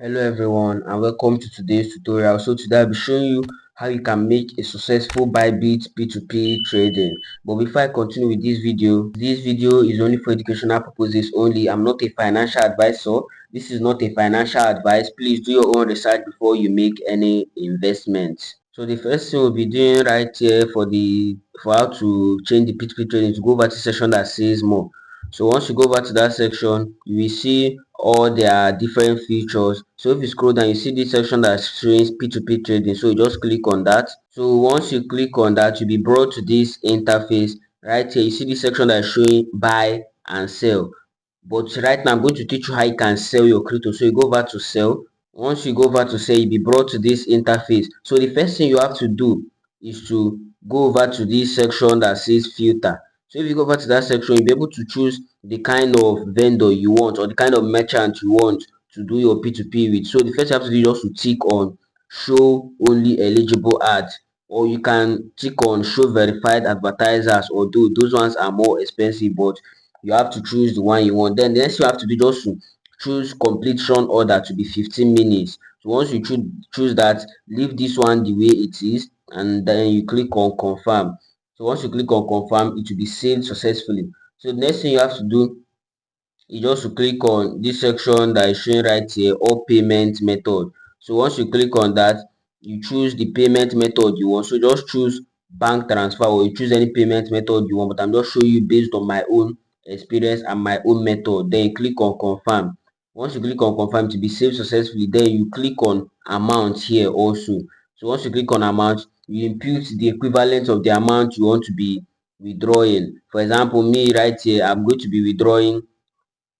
Hello everyone and welcome to today's tutorial. So today I'll be showing you how you can make a successful Bybit P2P trading. But before I continue with this video is only for educational purposes only. I'm not a financial advisor. This is not a financial advice. Please do your own research before you make any investments. So the first thing we'll be doing right here for how to change the P2P trading to go over to the section that says more. So once you go back to that section, you will see all their different features. So if you scroll down, you see this section that shows P2P trading. So you just click on that. So once you click on that, you'll be brought to this interface. Right here, you see this section that is showing buy and sell. But right now, I'm going to teach you how you can sell your crypto. So you go over to sell. Once you go over to sell, you'll be brought to this interface. So the first thing you have to do is to go over to this section that says filter. So if you go over to that section, you'll be able to choose the kind of vendor you want or the kind of merchant you want to do your P2P with. So the first you have to do is just to tick on show only eligible ads, or you can tick on show verified advertisers, although those ones are more expensive, but you have to choose the one you want. Then the next you have to do just to choose completion order to be 15 minutes. So once you choose that, leave this one the way it is, and then you click on confirm. So once you click on confirm, it will be saved successfully. So the next thing you have to do is just to click on this section that is showing right here, all payment method. So once you click on that, you choose the payment method you want. So just choose bank transfer, or you choose any payment method you want, but I'm just showing you based on my own experience and my own method. Then you click on confirm. Once you click on confirm to be saved successfully, then you click on amount here also. So once you click on amount, you input the equivalent of the amount you want to be withdrawing. For example, me right here, I'm going to be withdrawing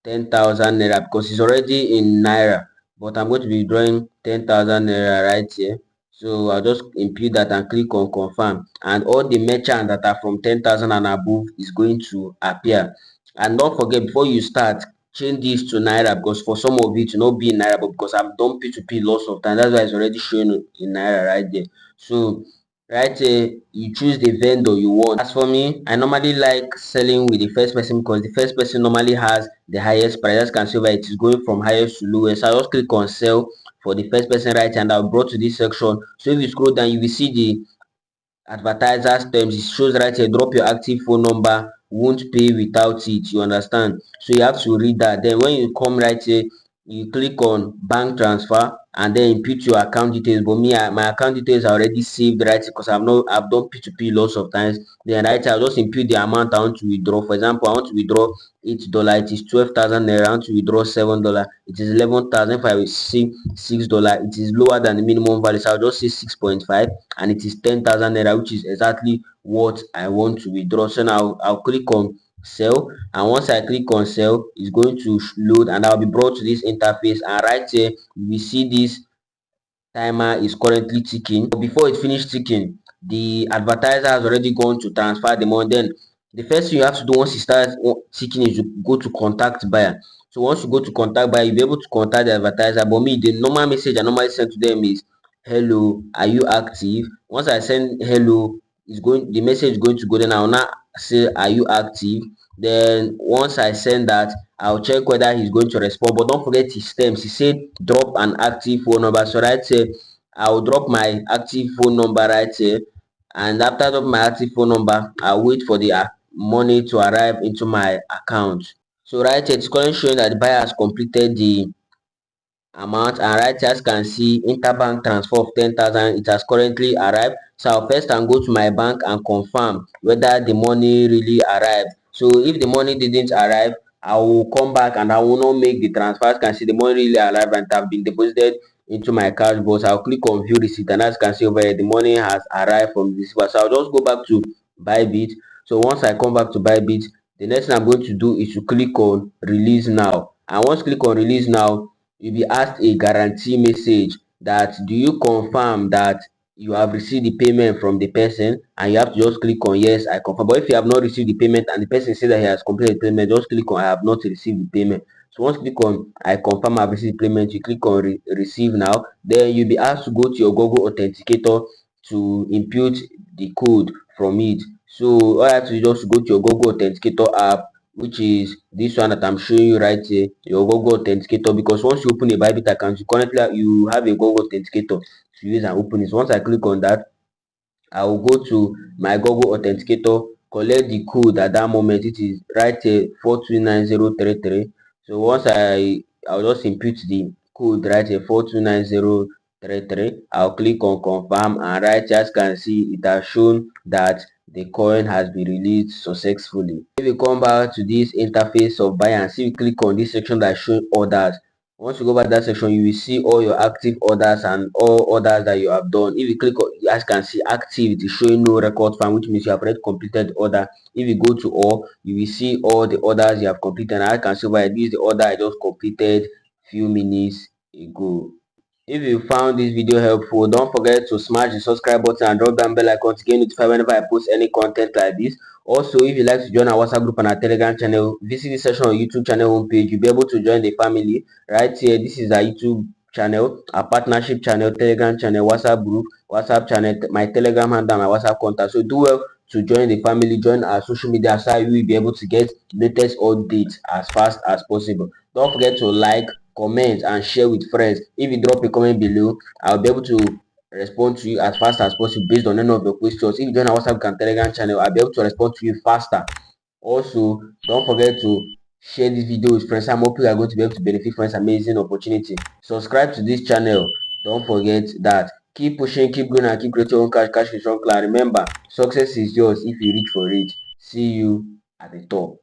10,000 naira because it's already in naira, but I'm going to be drawing 10,000 naira right here. So I'll just input that and click on confirm, and all the merchants that are from 10,000 and above is going to appear. And don't forget, before you start, change this to naira, because for some of it to not be in naira, but because I've done P2P lots of time, that's why it's already showing in naira right there. So right here, you choose the vendor you want. As for me, I normally like selling with the first person because the first person normally has the highest price. As you can see over, it is going from highest to lowest. So I just click on sell for the first person right here, and I'll brought to this section. So if you scroll down, you will see the advertisers terms. It shows right here, drop your active phone number, won't pay without it. You understand? So you have to read that. Then when you come right here, you click on bank transfer and then input your account details. But me, my account details are already saved right, because I've done P2P lots of times. Then right here, I'll just input the amount I want to withdraw. For example, I want to withdraw $8, it is 12,000 naira. I want to withdraw $7, it is 11,000. If I receive $6, it is lower than the minimum value, so I'll just say 6.5, and it is 10,000 naira, which is exactly what I want to withdraw. So now I'll click on sell, and once I click on sell, it's going to load, and I'll be brought to this interface. And right here, we see this timer is currently ticking. But before it finishes ticking, the advertiser has already gone to transfer the money. Then the first thing you have to do once it starts ticking is you go to contact buyer. So once you go to contact buyer, you'll be able to contact the advertiser. But me, the normal message I normally send to them is, hello, are you active? Once I send hello, the message is going to go. Then I'll now say, are you active? Then once I send that, I'll check whether he's going to respond. But don't forget his terms. He said drop an active phone number. So right here, I'll drop my active phone number right here. And after dropping my active phone number, I'll wait for the money to arrive into my account. So right here, it's currently showing that the buyer has completed the amount, and right here, as you can see, interbank transfer of 10,000, it has currently arrived. So I'll first and go to my bank and confirm whether the money really arrived. So if the money didn't arrive, I will come back and I will not make the transfer. As you can see, the money really arrived and have been deposited into my cash box. I'll click on view receipt, and as you can see over here, the money has arrived from the receiver. So I'll just go back to Bybit. So once I come back to Bybit, the next thing I'm going to do is to click on release now. And once click on release now, you'll be asked a guarantee message that, do you confirm that you have received the payment from the person? And you have to just click on yes, I confirm. But if you have not received the payment and the person says that he has completed the payment, just click on I have not received the payment. So once click on I confirm I've received the payment, you click on receive now. Then you'll be asked to go to your Google Authenticator to input the code from it. So all I have to do is just go to your Google Authenticator app, which is this one that I'm showing you right here, your Google Authenticator. Because once you open a Bybit account, you have a Google Authenticator to use and open it. Once I click on that, I will go to my Google Authenticator, collect the code at that moment. It is right here 429033. So once I'll just input the code right here 429033. I'll click on confirm, and right here, as you can see, it has shown that the coin has been released successfully. If you come back to this interface of Binance, if you click on this section that shows orders, once you go back to that section, you will see all your active orders and all orders that you have done. If you click on, as you can see, active, it is showing no record found, which means you have already completed the order. If you go to all, you will see all the orders you have completed. And I can see why this is the order I just completed few minutes ago. If you found this video helpful, don't forget to smash the subscribe button and drop down bell icon to get notified whenever I post any content like this. Also, if you'd like to join our WhatsApp group and our Telegram channel, visit this section on YouTube channel homepage. You'll be able to join the family right here. This is our YouTube channel, our partnership channel, Telegram channel, WhatsApp group, WhatsApp channel, my Telegram handle, my WhatsApp contact. So do well to join the family, join our social media so you will be able to get latest updates as fast as possible. Don't forget to like, comment and share with friends. If you drop a comment below, I'll be able to respond to you as fast as possible based on any of your questions. If you join our WhatsApp and Telegram channel, I'll be able to respond to you faster. Also, don't forget to share this video with friends. I'm hoping you are going to be able to benefit from this amazing opportunity. Subscribe to this channel. Don't forget that. Keep pushing, keep growing, and keep creating your own cash is strong. Remember, success is yours if you reach for it. See you at the top.